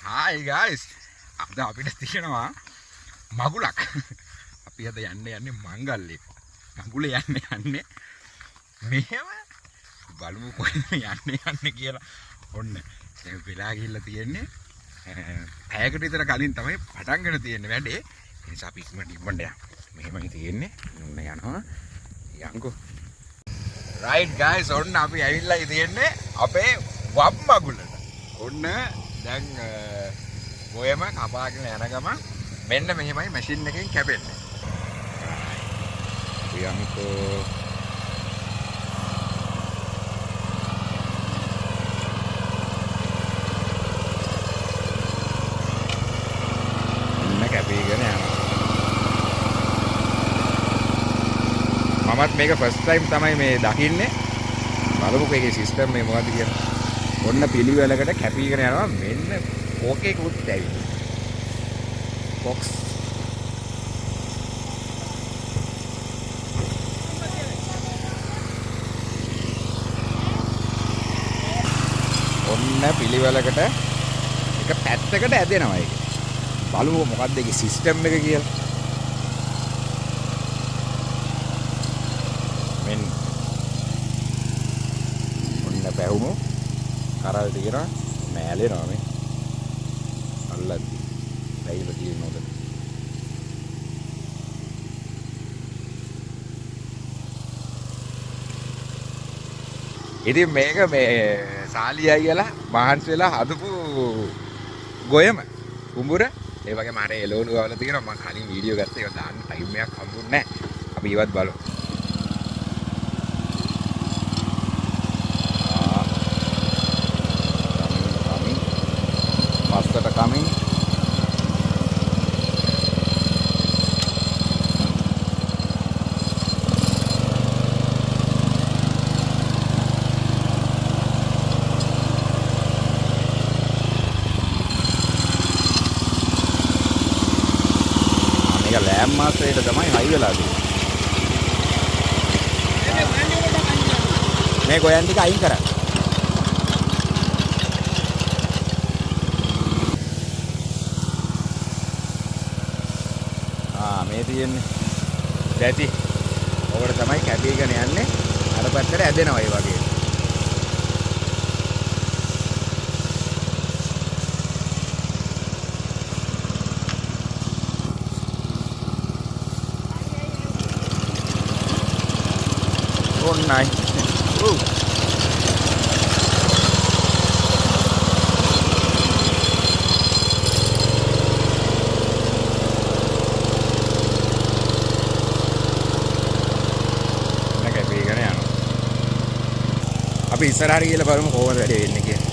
Hi guys. අද අපිට තියෙනවා මගුලක්. අපි අද යන්නේ මංගල්‍යක. මගුලේ යන්නේ මෙහෙම බලමු කොහෙද යන්නේ කියලා. ඔන්න දැන් වෙලා ගිහිල්ලා තියෙන්නේ. පැයකට විතර කලින් තමයි පටන් ගන්න තියෙන්නේ වැඩේ. ඒ නිසා අපි ඉක්මනට ඉවන්න යන්න. මෙහෙමයි තියෙන්නේ. ඔන්න යනවා. යන්කෝ. Right guys, ඔන්න අපි ඇවිල්ලා තියෙන්නේ අපේ වම් මගුලට. ඔන්න දැන් ගොයම කපාගෙන යන ගමන් මෙන්න මෙහෙමයි මැෂින් එකෙන් කැපෙන්නේ. යන්කෝ. ඔන්න කැපීගෙන යනවා. මමත් මේක ෆස්ට් ටයිම් තමයි මේ දකින්නේ. බලමුකෝ ඒකේ සිස්ටම් මේ මොකද්ද කියලා. ඔන්න පිළිවෙලකට කැපීගෙන යනවා. මෙන්න ඕකේකුත් ඇවිල්ලා. බොක්ස් ඔන්න පිළිවෙලකට එක පැත්තකට ඇදෙනවා ඒක. බලමු මොකද්ද ඒකේ සිස්ටම් එක කියලා. මෙන්න ඔන්න බැවුමු කරල් දිගන මෑලෙනවා මේ අල්ලද්දි බැයිලා තියෙන උඩ. ඉතින් මේක මේ සාලි අයියලා මහන්සි වෙලා හදපු ගොයම කුඹුර. ඒ වගේම අර එළවලු වල තියෙනවා. මම කලින් වීඩියෝ ගත්තා. ඒක දාන්න ටයිම් එකක් හම්බුන්නේ නැහැ. අපි ඉවත් බලමු. පස්සට කමින් මේක ලෑම් මාස්ටරේට තමයි හයි වෙලා තියෙන්නේ. මේ ගොයන් ටික අයින් කරන්න. මේ තියෙන්නේ දැටි. ඔකට තමයි කැපීගෙන යන්නේ. අර පැත්තට ඇදෙනවා ඒ වගේ. ඔන්නයි. අපි ඉස්සරහට ගිහලා බලමු කොහොමද වැඩේ වෙන්නේ කියලා.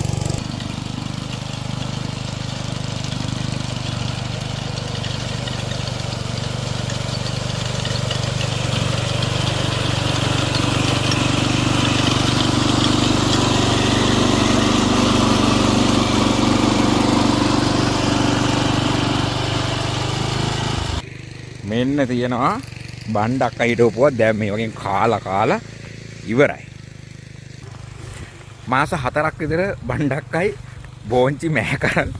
මෙන්න තියෙනවා බණ්ඩක් අයිටෝපුවා. දැන් මේ වගේ කාලා ඉවරයි. මාස 4ක් විතර බණ්ඩක්කයි බෝංචි මෑ කරන්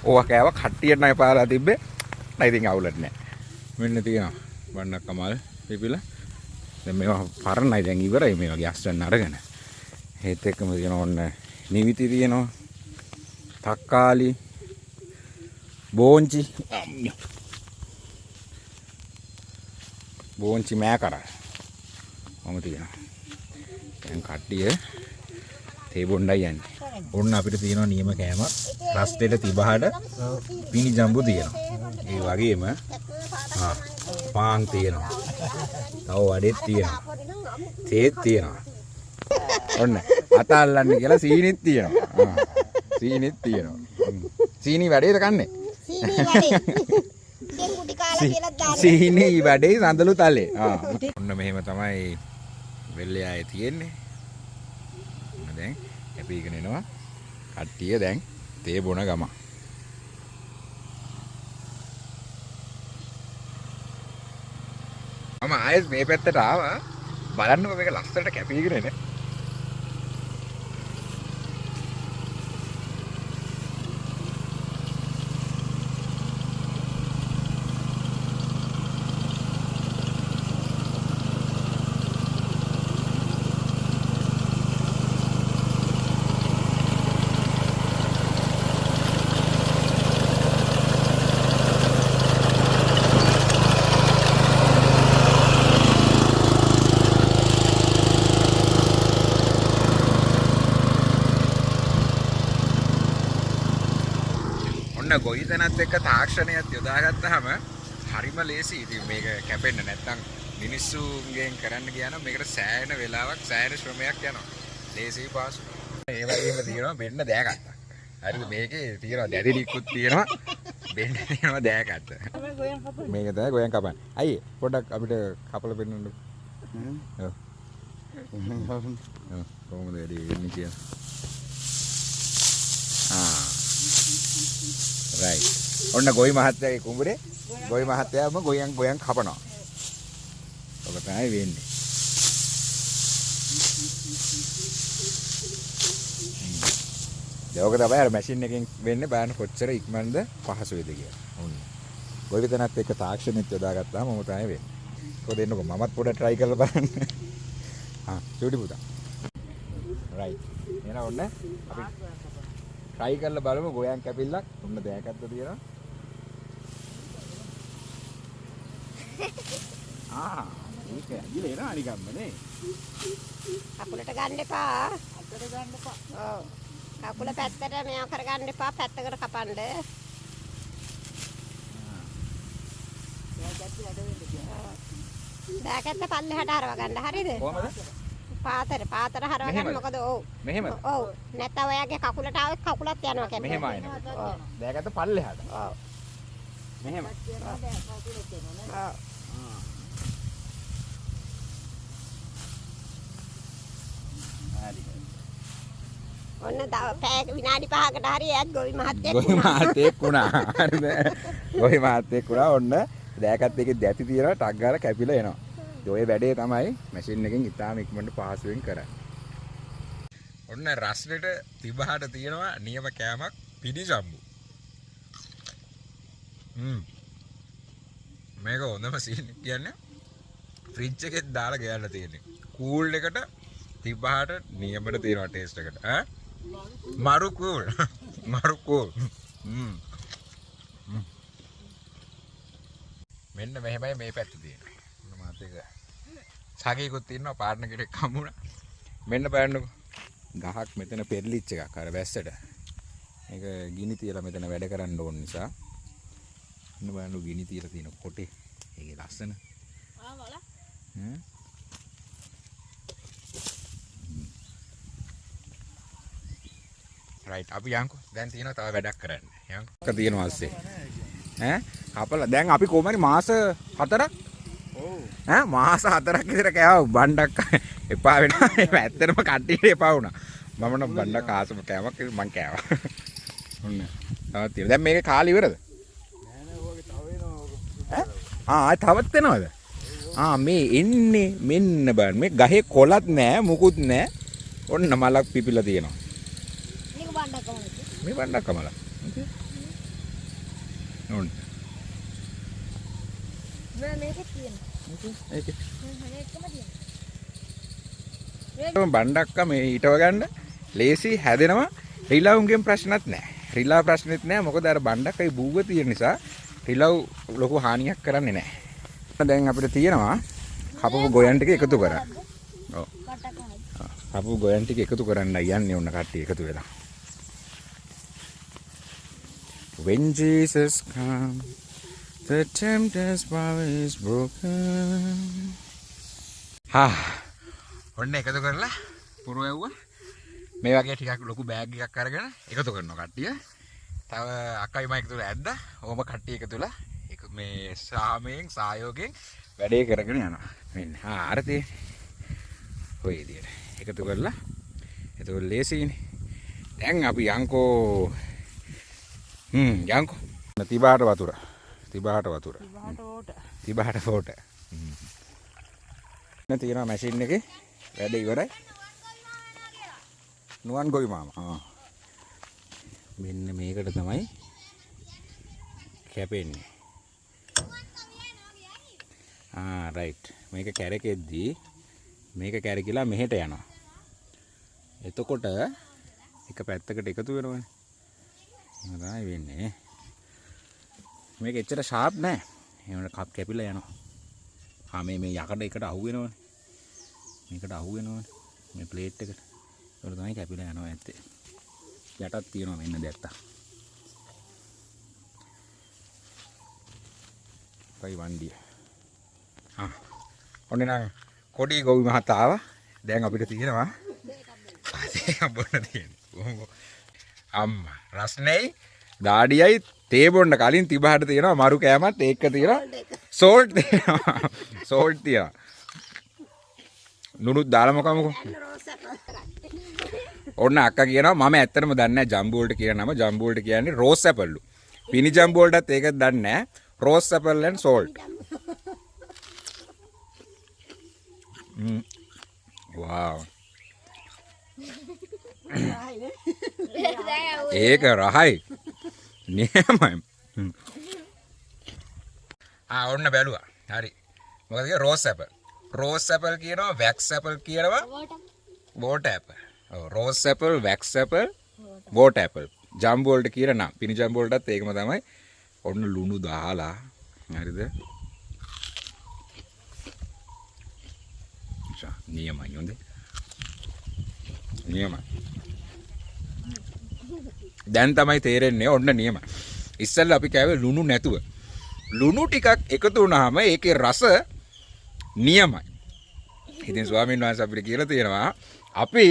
ඕවා කෑව කට්ටියට නයි පාලා තිබ්බේ. නයි ඉතින් අවුලක් නැහැ. මෙන්න තියෙනවා බණ්ඩක්ක මල් පිපිලා. දැන් මේවා පරණයි දැන් ඉවරයි මේ වගේ අස්වැන්න අරගෙන. ඒත් එක්කම තියෙනවා ඔන්න නිවිති තියෙනවා. තක්කාලි බෝංචි බෝංචි මෑ කරා. මොකද තියෙනවා. දැන් කට්ටිය තේ බොණ්ඩයි යන්නේ. ඔන්න අපිට තියෙනවා නියම කෑම. රස්ටෙට තිබහට පිනි ජම්බු තියෙනවා. ඒ වගේම පාන් තියෙනවා. තව වඩෙත් තියෙනවා. තේත් තියෙනවා. ඔන්න අත අල්ලන්න කියලා සීනිත් තියෙනවා. සීනිත් තියෙනවා. සීනි වැඩේද කන්නේ? සීනි වැඩේ. සෙන්ගුටි කාලා කියලා දාන්න. සීනි වැඩේ සඳලු තලේ. ඔන්න මෙහෙම තමයි වෙල්ලේ ආයේ තියෙන්නේ. දැන් කැපීගෙන එනවා කට්ටිය. දැන් තේ බොන ගම. මම ආයෙත් මේ පැත්තට ආවා. බලන්නකො මේක ලස්සනට කැපීගෙන එන්නේ. ඔන්න ගොවිතැනත් එක්ක තාක්ෂණයත් යොදාගත්තාම හරිම ලේසි. ඉතින් මේක කැපෙන්න නැත්තම් මිනිස්සුන්ගෙන් කරන්න ගියා නම් මේකට සෑහෙන වෙලාවක් සෑහෙන ශ්‍රමයක් යනවා. ලේසි පාසු. ඒ වගේම තියෙනවා මෙන්න දෑකත්ත. හරිද? මේකේ තියෙනවා දැඩි ලික්කුත් තියෙනවා. මෙන්න තියෙනවා දෑකත්ත. මේක තමයි ගොයන් කපන්නේ. අයියේ පොඩ්ඩක් අපිට කපලා පෙන්නන්නකෝ. ඔව්. කොහොමද වැඩි වෙන්නේ කියලා. රයිට්. ඔන්න ගොවි මහත්තයාගේ කුඹුරේ ගොවි මහත්තයාම ගොයන් කපනවා. ඔක තමයි වෙන්නේ. ඒක තමයි අර මැෂින් එකෙන් වෙන්නේ බලන්න කොච්චර ඉක්මනද පහසු වේද කියලා. ඔන්න. ගොවිතැනත් එක්ක තාක්ෂණෙත් යොදාගත්තාම මොකද තමයි වෙන්නේ. කොහොද එන්නකෝ මමත් පොඩ try කරලා බලන්න. චූටි පුතා. රයිට්. එහෙනම් ඔන්න අපි try කරලා බලමු ගොයන් කැපිල්ලක්. ඔන්න දෑකත්ත තියෙනවා. ඒක ඇගිලේ නා නිකම්ම නේ. කකුලට ගන්න එපා. ඔව්. කකුල පැත්තට මෙයා කරගන්න එපා. පැත්තකට කපන්න. දෑකත්ත පල්ලෙහාට හරව ගන්න. හරිද? කොහමද? පාතර හරව ගන්න. මොකද ඔව්. මෙහෙමද? ඔව්. නැත්නම් ඔයාගේ කකුලට ආවොත් කකුලත් යනවා කැපෙන්න. මෙහෙම ආයෙනවා. ඔව්. දෑකත්ත පල්ලෙහාට. ඔව්. මෙහෙම. ඔව්. හරි. ඔන්න පැය විනාඩි 5කට හරි එයත් ගොවි මහත්තයෙක් වුණා. හරිද? ගොවි මහත්තයෙක් වුණා. ඔන්න දෑකත්ත එකේ දැති තියෙනවා ටක් ගාලා කැපිලා එනවා. ඔය වැඩේ තමයි මැෂින් එකෙන් ඉතාම ඉක්මනට පහසුවෙන් කරන්නේ. ඔන්න රස්නෙට තිබහට තියෙනවා නියම කෑමක් පිටිසම්බු. මේක හොඳම සීන් කියන්නේ ෆ්‍රිජ් එකෙත් දාලා ගෑල්ලා තියෙන්නේ. කූල් එකට තිබහට නියමට තියෙනවා ටේස්ට් එකට. මරු කූල්. මෙන්න මෙහෙමයි මේ පැත්තේ තියෙන්නේ. මාත් එක සාගේකුත් ඉන්නවා පාර්ට්නර් කෙනෙක් හම්බුණා. මෙන්න බලන්නකෝ. ගහක් මෙතන පෙරලිච් එකක් අර වැස්සට. මේක ගිනි තියලා මෙතන වැඩ කරන්න ඕන නිසා. මෙන්න බලන්න ගිනි තියලා තියෙන කොටේ. ඒකේ ලස්සන. රයිට් අපි යන්කෝ. දැන් තියෙනවා තව වැඩක් කරන්න. යන්කෝ. තියෙනවා ASCII. කපලා දැන් අපි කොහොම හරි මාස 4ක් මාස 4ක් විතර කෑවා බණ්ඩක් එපා වෙනවා. ඇත්තටම කට්ටියට එපා වුණා. මම නම් බණ්ඩක් ආසම කෑමක් මං කෑවා. ඔන්න. තවත් තියෙනවා. දැන් මේකේ කාලේ ඉවරද? තවත් එනවද? මේ එන්නේ මෙන්න බලන්න. මේ ගහේ කොළත් නැහැ, මුකුත් නැහැ. ඔන්න මලක් පිපිලා තියෙනවා. මේක බණ්ඩක්කම නෙද? මේ බණ්ඩක්කමල. ඔන්න. මේකේ තියෙනවා. ඒකේ. මේකම මේ තියෙනවා. බණ්ඩක්ක මේ ඊටව ගන්න ලේසි හැදෙනවා. රිලවුන්ගෙන් ප්‍රශ්නත් නැහැ. රිලා ප්‍රශ්නෙත් නැහැ. මොකද අර බණ්ඩක්කයි බූව තියෙන නිසා රිලව් ලොකු හානියක් කරන්නේ නැහැ. දැන් අපිට තියෙනවා කපපු ගොයන් ටික එකතු කරන්න. ඔව්. කපපු ගොයන් ටික එකතු කරන්න යන්නේ ඔන්න කට්ටිය එකතු වෙලා. When Jesus comes, the tempter's power is broken. ඔන්න එකතු කරලා පුරවුවා. මේ වගේ ටිකක් ලොකු බෑග් එකක් අරගෙන එකතු කරනවා කට්ටිය. තව අක්කයි මම එකතු වෙලා ඇද්දා. ඕම කට්ටිය එකතුලා මේ සාමයෙන් සායෝගයෙන් වැඩේ කරගෙන යනවා. මෙන්න අර තියෙන්නේ. ඔය විදියට එකතු කරලා එතකොට ලේසියිනේ. දැන් අපි යන්කෝ යන්කෝ තිබහට වතුර. තිබහට ඕට. දැන් තියෙනවා මැෂින් එකේ වැඩ ඉවරයි. නුවන් ගොවි මාමා. මෙන්න මේකට තමයි කැපෙන්නේ. රයිට්. මේක කැරකෙද්දී මේක කැරකිලා මෙහෙට යනවා. එතකොට එක පැත්තකට එකතු වෙනවනේ. එහෙම තමයි වෙන්නේ. මේක එච්චර ෂාප් නෑ. එහෙම කප් කැපිලා යනවා. මේ යකඩ එකට අහු වෙනවනේ. මේකට අහු වෙනවනේ. මේ ප්ලේට් එකට. ඒක තමයි කැපිලා යනවා ඇත්තේ. යටත් තියෙනවා මෙන්න දැක්කා. කයි වන්දිය. ඔන්න නම් කොඩි ගොවි මහතා ආවා. දැන් අපිට තියෙනවා සේකක් බොන්න තියෙනවා. අම්මා රස්නේ දාඩියයි තේ බොන්න කලින් තිබහට තියෙනවා මරු කෑමත් ඒක තියෙනවා. සෝල්ට් තියෙනවා. සෝල්ට් තියෙනවා. නුනුත් දාලා මොකමුකෝ. ඔන්න අක්කා කියනවා මම ඇත්තටම දන්නේ නැහැ ජම්බු වලට කියන නම. ජම්බු වලට කියන්නේ රෝස් ඇපල්ලු. පිනි ජම්බු වලටත් ඒක දන්නේ නැහැ. Rose Apple and salt. wow. ඒක රහයි. නියමයි. ඔන්න බැලුවා. හරි. මොකද කිය රෝස් ඇපල්. රෝස් ඇපල් කියනවා වැක්ස් ඇපල් කියනවා වෝටර් ඇපල්. ඔව් rose apple wax apple water apple. ජම්බු වලට කියන නම්. පිනි ජම්බු වලටත් ඒකම තමයි. ඔන්න ලුණු දාලා හරිද? නියමයි හොඳේ. නියමයි. දැන් තමයි තේරෙන්නේ ඔන්න නියමයි. ඉස්සෙල්ලා අපි කෑවේ ලුණු නැතුව. ලුණු ටිකක් එකතු වුණාම ඒකේ රස නියමයි. ඉතින් ස්වාමීන් වහන්සේ අපිට කියලා තියෙනවා අපි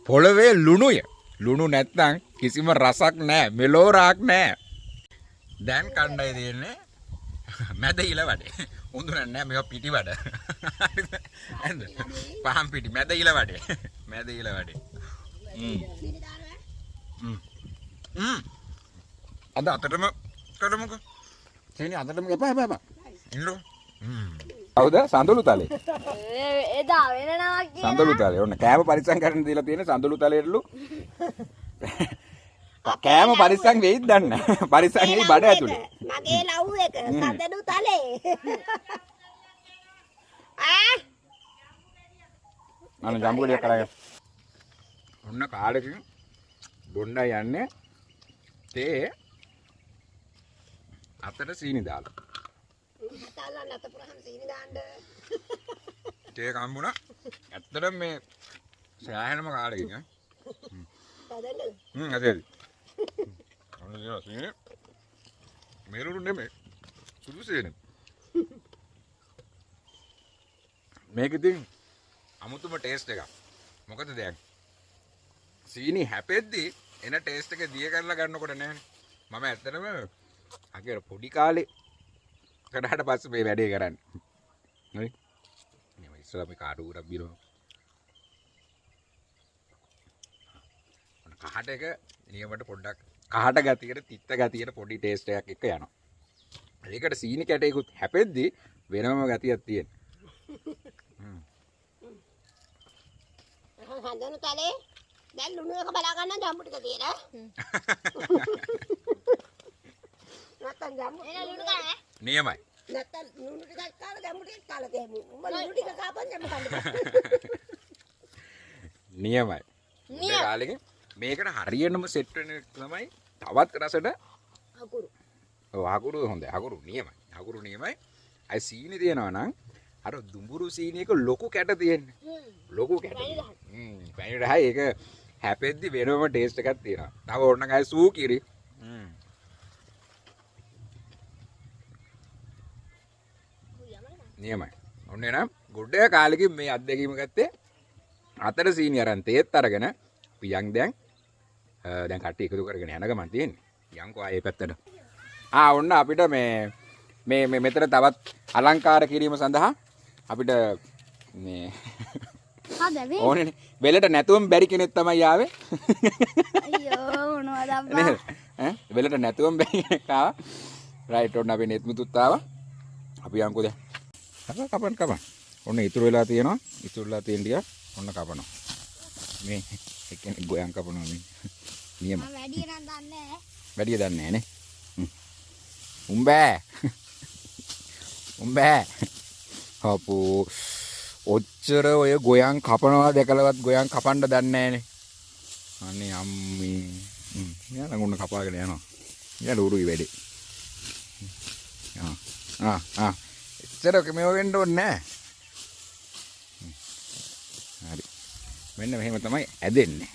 පොළවේ ලුණුය. ලුණු නැත්නම් කිසිම රසක් නැහැ. මෙලෝරාක් නැහැ. දැන් කණ්ඩායම තියෙන්නේ මැද ඉල වඩේ. උඳුනන්නේ නැහැ මේවා පිටි වඩ. හරිද? පහන් පිටි මැද ඉල වඩේ. මැද ඉල වඩේ. අද අතටම කරමුකෝ. සේනි අතටම එපා. ඉන්නෝ. කවුද? සඳලු තලේ. එදා වෙන නමක් කියන. සඳලු තලේ. ඔන්න කෑම පරිස්සම් කරන්න දීලා තියෙන සඳලු තලේටලු. කෑම පරිස්සම් වෙයිද දන්නේ නැහැ. පරිස්සම් වෙයි බඩ ඇතුලේ. මගේ ලව් එක සඳලු තලේ. අන්න ජම්බුලිය කරගෙන. ඔන්න කාලෙකින් බොණ්ඩා යන්නේ තේ අතට සීනි දාලා. තාලා නැත පුරහම සීනි දාන්න. තේ කම්බුණා. ඇත්තටම මේ සෑහෙනම කාලෙකින් ඈ. හදන්නද? අදේ. ඔන්න ඒක සීනි. මේරුරු නෙමෙයි. සුදු සීනි. මේක ඉතින් අමුතුම ටේස්ට් එකක්. මොකද දැන් සීනි හැපෙද්දි එන ටේස්ට් එක දිය කරලා ගන්නකොට නෑනේ. මම ඇත්තටම අකේර පොඩි කාලේ කඩහට පස්සේ මේ වැඩේ කරන්නේ. හරි. මේ ඉස්සලා මේ කාඩු උරක් බිරෝ. කහට එක නියමට පොඩ්ඩක් කහට ගතියට තිත්ත ගතියට පොඩි ටේස්ට් එකක් එක්ක යනවා. ඒකට සීනි කැටයකුත් හැපෙද්දි වෙනම ගතියක් තියෙනවා. හඳුනු තලේ දැන් ලුණු එක බලා ගන්න ජම්බු ටික තියෙන. නැත්තම් ජම්බු එන ලුණු කන්නේ. නියමයි. නැත්තම් ලුණු ටිකක් කාලා ජම්බු ටිකක් කාලා දෙමු. උඹ ලුණු ටික කාපන් ජම්බු කන්න. නියමයි. මේ කාලෙකින් මේකට හරියටම සෙට් වෙන එක තමයි තවත් රසට අකුරු. ඔව් අකුරු හොඳයි. අකුරු නියමයි. අකුරු නියමයි. අයි සීනි තියනවා නම් අර දුඹුරු සීනියක ලොකු කැට තියෙන්නේ. ලොකු කැට. පැණි රහයි ඒක හැපෙද්දි වෙනම ටේස්ට් එකක් තියෙනවා. තව ඕනනම් අය සූ කිරි. නියමයි. ඔන්න එනම් ගොඩේ කාලෙකින් මේ අත්දැකීම ගත්තේ අතර සීනි අරන් තේත් අරගෙන පියන් දැන් කට්ටිය එකතු කරගෙන යන ගමන් තියෙන්නේ. යන්කෝ ආයේ පැත්තට. ඔන්න අපිට මේ මෙතන තවත් අලංකාර කිරීම සඳහා අපිට මේ ඕනේ වෙලට නැතුවම බැරි කෙනෙක් තමයි ආවේ. අයියෝ මොනවද අම්මා. වෙලට නැතුවම බැරි කෙනෙක් ආවා. රයිට් ඔන්න අපි නෙත්මුතුත් ආවා. අපි යන්කෝ දැන්. කපන්. ඔන්න ඉතුරු වෙලා තියෙනවා. ඉතුරුලා තියෙන ටික ඔන්න කපනවා. මේ එක්කෙනෙක් ගෝයන් කපනවා මේ. නියම. මම වැඩි නම් දන්නේ නැහැ. වැඩි දන්නේ නැහැ නේ. උඹෑ. අපෝ ඔච්චර ඔය ගෝයන් කපනවා දැකලවත් ගෝයන් කපන්න දන්නේ නැහනේ. අනේ අම්මේ. යාළුවා උන්න කපාගෙන යනවා. යාළුවා උරුයි වැඩේ. එච්චරක මේව වෙන්න ඕනේ නැහැ. හරි. මෙන්න මෙහෙම තමයි ඇදෙන්නේ.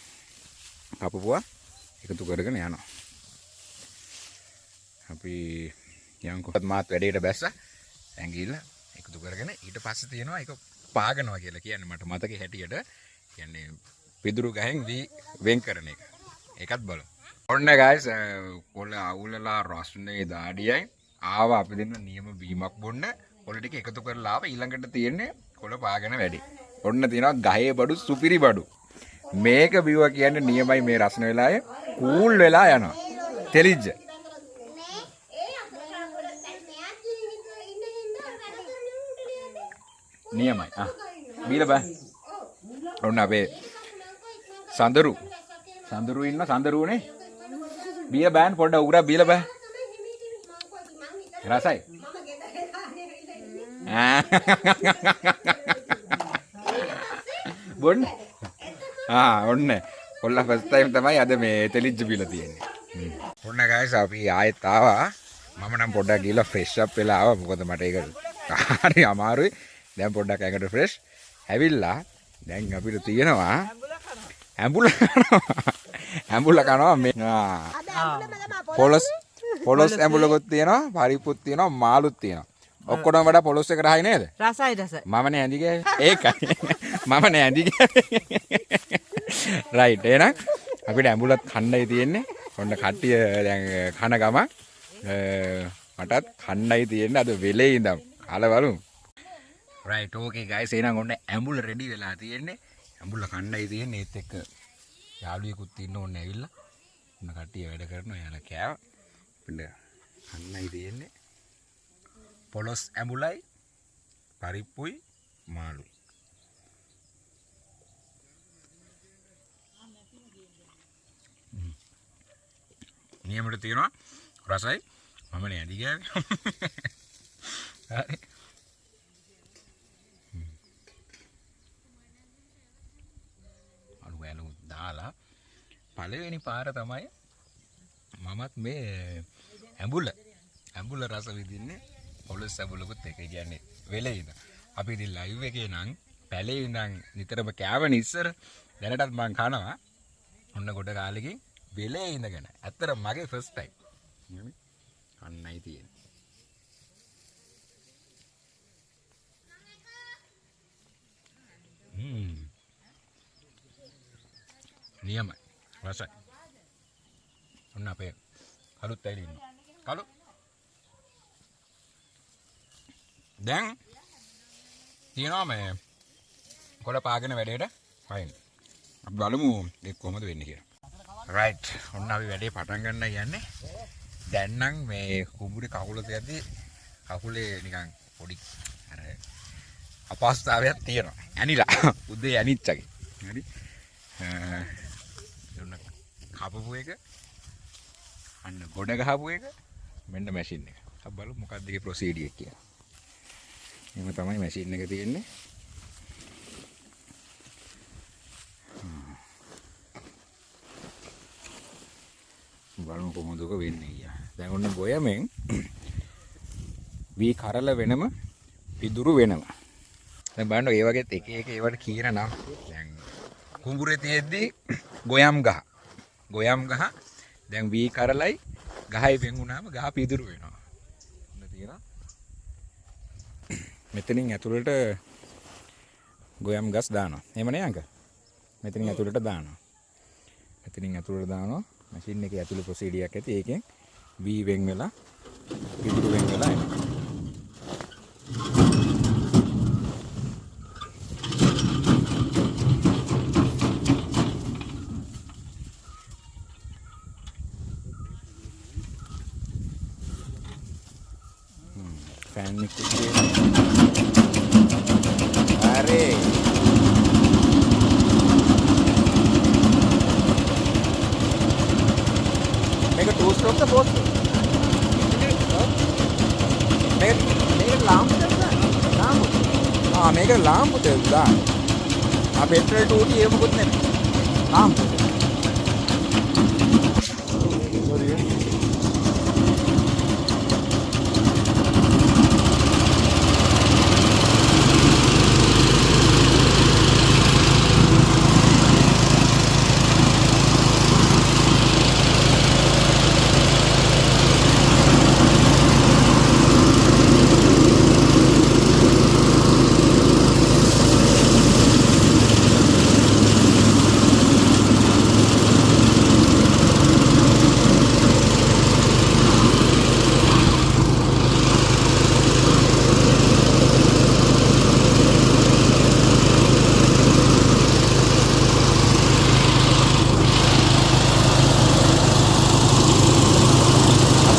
කපපුවා එකතු කරගෙන යනවා. අපි යන්කෝ මාත් වැඩේට බැස්සා. දැන් ගිහිල්ලා එකතු කරගෙන ඊට පස්සේ තියෙනවා ඒක පාගනවා කියලා කියන්නේ මට මතකේ හැටියට. කියන්නේ පිදුරු ගහෙන් වෙන් කරන එක. ඒකත් බලමු. ඔන්න guys කොළ අවුලලා රස්නේ දාඩියයි ආවා අපි දෙන්න නියම බීමක් බොන්න. කොළ ටික එකතු කරලා ආවා ඊළඟට තියෙන්නේ කොළ පාගන වැඩි. ඔන්න තියෙනවා ගහේ බඩු සුපිරි බඩු. මේක බිව්වා කියන්නේ නියමයි මේ රස්න වෙලාවේ කූල් වෙලා යනවා. තෙලිජ්ජ. නියමයි. බීලා බෑ. ඔන්න අපේ සඳරු ඉන්න සඳරුනේ. බිය බෑන් පොඩ්ඩ උගුරා බීලා බෑ. රසයි. බොන්න. ඔන්න. කොල්ල ෆස්ට් ටයිම් තමයි අද මේ තෙලිජ්ජ බීලා තියෙන්නේ. ඔන්න guys අපි ආයෙත් ආවා. මම නම් පොඩ්ඩක් ගිහලා ෆ්‍රෙෂ් අප් වෙලා ආවා. මොකද මට ඒක හරි අමාරුයි. දැන් පොඩ්ඩක් ඇඟට ෆ්‍රෙෂ් ඇවිල්ලා දැන් අපිට තියෙනවා ඇඹුල කනවා මේ පොලොස් ඇඹුලකුත් තියෙනවා පරිප්පුත් තියෙනවා මාළුත් තියෙනවා ඔක්කොටම වඩා පොලොස් එකට හයි නේද රසයි මම නේ ඇඳි ගෑවේ ඒකයි මම නේ ඇඳි ගෑවේ රයිට් එහෙනම් අපිට ඇඹුලත් කන්නයි තියෙන්නේ ඔන්න කට්ටිය දැන් කන ගම මටත් කන්නයි තියෙන්නේ අද වෙලේ ඉඳන් කාලා බලමු right okay guys එහෙනම් ඔන්න ඇඹුල රෙඩි වෙලා තියෙන්නේ ඇඹුල කණ්ඩායි තියෙන්නේ ඒත් එක්ක යාළුවෙකුත් ඉන්න ඕනේ ඇවිල්ලා ඔන්න කට්ටිය වැඩ කරනවා යාලා කෑව පින්න කණ්ඩායි තියෙන්නේ පොලොස් ඇඹුලයි පරිප්පුයි මාළුයි නියමට තියෙනවා රසයි මම නේ ඇඳි ගෑවේ හරි දාලා පළවෙනි පාර තමයි මමත් මේ ඇඹුල රස විඳින්නේ පොලොස් ඇඹුලකුත් එක කියන්නේ වෙලේ ඉඳන් අපි ඉතින් ලයිව් එකේ නම් පැලේ ඉඳන් නිතරම කෑවනේ ඉස්සර දැනටත් මම කනවා ඔන්න ගොඩ කාලෙකින් වෙලේ ඉඳගෙන ඇත්තට මගේ ෆස්ට් ටයිම් කන්නයි තියෙන්නේ නියමයි රසයි ඔන්න අපේ කළුත් ඇවිල්ලා ඉන්නවා කළු දැන් තියෙනවා මේ කොළ පාගෙන වැඩේට හයින් අපි බලමු ඒක කොහොමද වෙන්නේ කියලා රයිට් ඔන්න අපි වැඩේ පටන් ගන්න යන්නේ දැන් නම් මේ කුඹුරේ කකුල තියද්දි කකුලේ නිකන් පොඩි අර අපහසුතාවයක් තියෙනවා ඇනිලා උදේ ඇනිච්චගේ හරි කපපු එක අන්න ගොඩ ගහපු එක මෙන්න මැෂින් එක. අපි බලමු මොකක්ද ඒකේ ප්‍රොසීඩියර් කියලා. එහෙම තමයි මැෂින් එක තියෙන්නේ. බලමු කොහොමද ඔක වෙන්නේ කියලා. දැන් ඔන්න ගොයමෙන් වී කරල වෙනම පිදුරු වෙනම. දැන් බලන්න ඒ වගේත් එක එක ඒවට කියන නම් දැන් කුඹුරේ තියෙද්දි ගොයම් ගහ දැන් වී කරලයි ගහයි වෙන් වුණාම ගහ පිදුරු වෙනවා. ඔන්න තියෙනවා. මෙතනින් ඇතුළට ගොයම් ගස් දානවා. එහෙම නේ අංක? මෙතනින් ඇතුළට දානවා. මැෂින් එකේ ඇතුළේ ප්‍රොසීඩියර් එකක් ඇති. ඒකෙන් වී වෙන් වෙලා පිදුරු වෙන් වෙලා එනවා. फैन निकल अरे मेरे टू स्ट्रोक का बहुत मेरे लांब తెలుసా ఆ పెట్రోల్ టూటి ఏమవుతుంది లాంబ్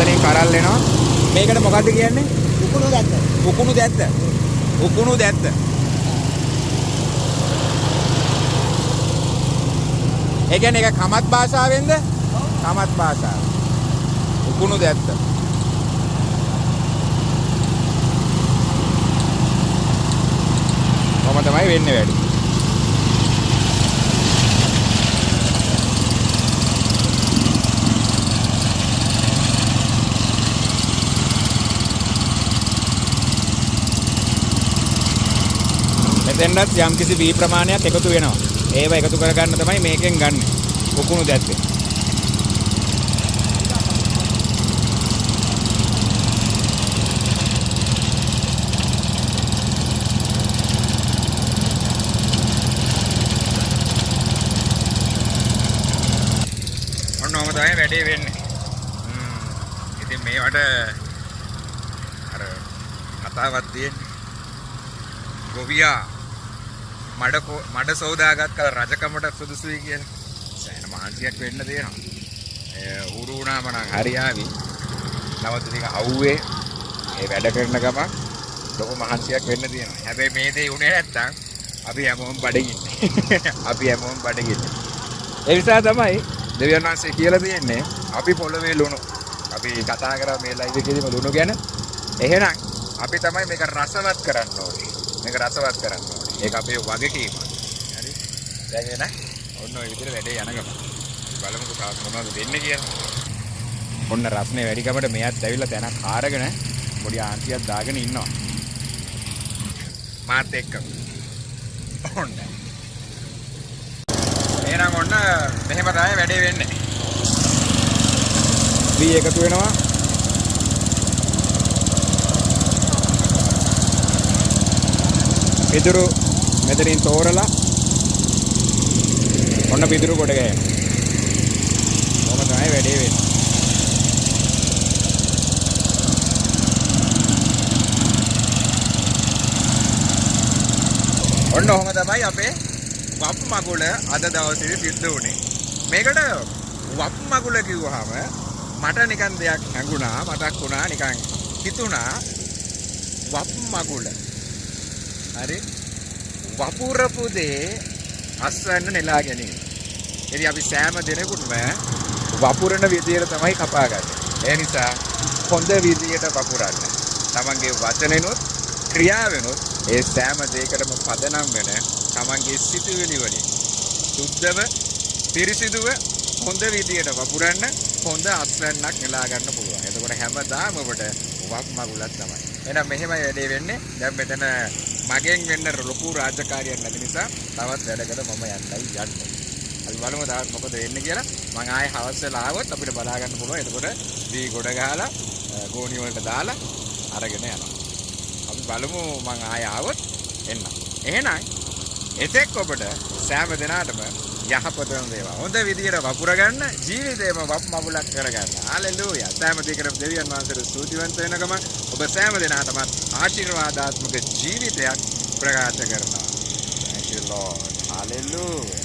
මෙතනින් කරල් එනවා. මේකට මොකද්ද කියන්නේ? උකුණු දැත්ත. උකුණු දැත්ත. උකුණු දැත්ත. ඒ කියන්නේ ඒක කමත් භාෂාවෙන්ද? කමත් භාෂාව. උකුණු දැත්ත. කොහොම තමයි වෙන්නේ වැඩි. මෙතෙන්වත් යම්කිසි වී ප්‍රමාණයක් එකතු වෙනවා. ඒව එකතු කරගන්න තමයි මේකෙන් ගන්න. උකුණු දැත්තේ. ඔන්නෝම තමයි වැඩේ වෙන්නේ. ඉතින් මේවට අර කතාවක් තියෙන්නේ. ගොවියා මඩ සෝදාගත් කල රජකමට සුදුසුයි කියලා. සෑහෙන මහන්සියක් වෙන්න තියෙනවා. ඌරු වුණාම නම් හරියාවි. නමුත් ඉතින් අවුවේ මේ වැඩ කරන ගමන් ලොකු මහන්සියක් වෙන්න තියෙනවා. හැබැයි මේ දේ උනේ නැත්තම් අපි හැමෝම බඩගින්නේ. අපි හැමෝම බඩගින්නේ. ඒ නිසා තමයි දෙවියන් වහන්සේ කියලා තියෙන්නේ අපි පොළවේ ලුණු. අපි කතා කරා මේ ලයිව් එකේදීම ලුණු ගැන. එහෙනම් අපි තමයි මේක රසවත් කරන්න ඕනේ. මේක රසවත් කරන්න ඕනේ. ඒක අපේ වගකීමක්. හරි. දැන් එන ඔන්න ඔය විදිහට වැඩේ යන ගමන්. බලමුකෝ තාත් මොනවද වෙන්නේ කියලා. ඔන්න රස්නේ වැඩි කමට මෙයාත් ඇවිල්ලා තැනක් හාරගෙන පොඩි ආන්තියක් දාගෙන ඉන්නවා. මාත් එක්ක. ඔන්න. එහෙනම් ඔන්න මෙහෙම තමයි වැඩේ වෙන්නේ. වී එකතු වෙනවා. පිදුරු මෙතනින් තෝරලා ඔන්න පිදුරු කොට ගෑම. කොහොම තමයි වැඩේ වෙන්නේ. ඔන්න ඔහොම තමයි අපේ වප් මගුල අද දවසේ සිද්ධ වුණේ. මේකට වප් මගුල කිව්වහම මට නිකන් දෙයක් හැඟුණා, මතක් වුණා, නිකන් හිතුණා වප් මගුල. හරි? වපුරපු දේ අස්වැන්න නෙලා ගැනීම. ඉතින් අපි සෑම දිනෙකටම වපුරන විදියට තමයි කපා ගන්න. ඒ නිසා හොඳ විදියට වපුරන්න. තමන්ගේ වචනෙනොත් ක්‍රියාවෙනොත් ඒ සෑම දෙයකටම පදනම් වෙන තමන්ගේ සිතුවිලි වලින් සුද්ධව පිරිසිදුව හොඳ විදියට වපුරන්න හොඳ අස්වැන්නක් නෙලා ගන්න පුළුවන්. එතකොට හැමදාම ඔබට වප් මගුලක් තමයි. එහෙනම් මෙහෙමයි වැඩේ වෙන්නේ. දැන් මෙතන මගෙන් වෙන්න ලොකු රාජකාරියක් නැති නිසා තවත් වැඩකට මම යන්නයි යන්නේ. අපි බලමු තවත් මොකද වෙන්නේ කියලා. මම ආයේ හවස් වෙලා ආවොත් අපිට බලා ගන්න පුළුවන්. එතකොට දී ගොඩ ගහලා ගෝණි වලට දාලා අරගෙන යනවා. අපි බලමු මම ආයේ ආවොත් එන්න. එහෙනම් එතෙක් ඔබට සෑම දිනාටම යහපතම වේවා. හොඳ විදියට වපුර ගන්න, ජීවිතේම වප් මගුලක් කරගන්න. හalleluya. සෑම දෙයකටම දෙවියන් වහන්සේට ස්තුතිවන්ත වෙනකම ඔබ සෑම දිනාටම ආශිර්වාදාත්මක ජීවිතයක් ප්‍රකාශ කරනවා. Thank you Lord. Hallelujah.